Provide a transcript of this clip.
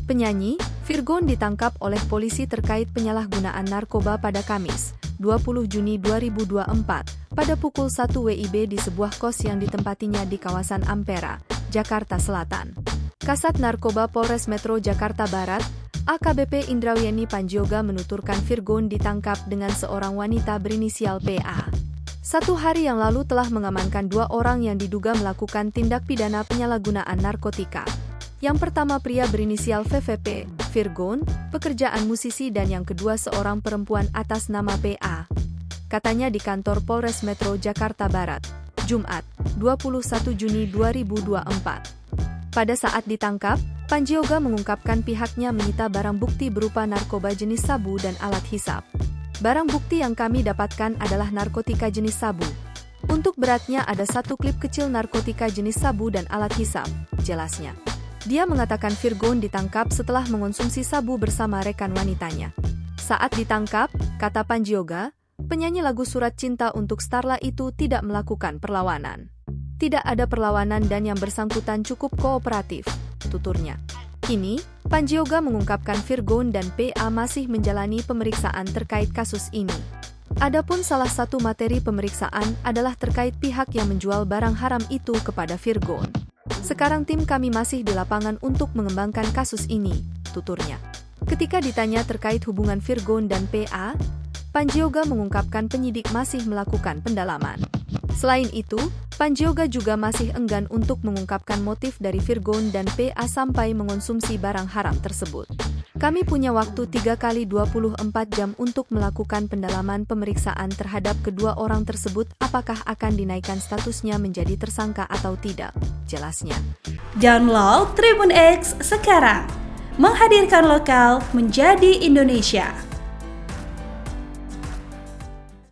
Penyanyi, Virgon ditangkap oleh polisi terkait penyalahgunaan narkoba pada Kamis, 20 Juni 2024, pada pukul 1 WIB di sebuah kos yang ditempatinya di kawasan Ampera, Jakarta Selatan. Kasat Narkoba Polres Metro Jakarta Barat, AKBP Indrawyeni Panjioga menuturkan Virgon ditangkap dengan seorang wanita berinisial PA. 1 hari yang lalu telah mengamankan 2 orang yang diduga melakukan tindak pidana penyalahgunaan narkotika. Yang pertama pria berinisial VVP, Virgon, pekerjaan musisi, dan yang kedua seorang perempuan atas nama PA. Katanya di kantor Polres Metro Jakarta Barat, Jumat, 21 Juni 2024. Pada saat ditangkap, Panjioga mengungkapkan pihaknya menyita barang bukti berupa narkoba jenis sabu dan alat hisap. Barang bukti yang kami dapatkan adalah narkotika jenis sabu. Untuk beratnya ada 1 klip kecil narkotika jenis sabu dan alat hisap, jelasnya. Dia mengatakan Virgon ditangkap setelah mengonsumsi sabu bersama rekan wanitanya. Saat ditangkap, kata Panjioga, penyanyi lagu Surat Cinta untuk Starla itu tidak melakukan perlawanan. Tidak ada perlawanan dan yang bersangkutan cukup kooperatif, tuturnya. Kini, Panjioga mengungkapkan Virgon dan PA masih menjalani pemeriksaan terkait kasus ini. Adapun salah satu materi pemeriksaan adalah terkait pihak yang menjual barang haram itu kepada Virgon. Sekarang tim kami masih di lapangan untuk mengembangkan kasus ini, tuturnya. Ketika ditanya terkait hubungan Virgon dan PA, Panjioga mengungkapkan penyidik masih melakukan pendalaman. Selain itu, Panjioga juga masih enggan untuk mengungkapkan motif dari Virgon dan PA sampai mengonsumsi barang haram tersebut. Kami punya waktu 3 kali 24 jam untuk melakukan pendalaman pemeriksaan terhadap kedua orang tersebut apakah akan dinaikkan statusnya menjadi tersangka atau tidak, jelasnya. Download Tribun X sekarang, menghadirkan lokal menjadi Indonesia.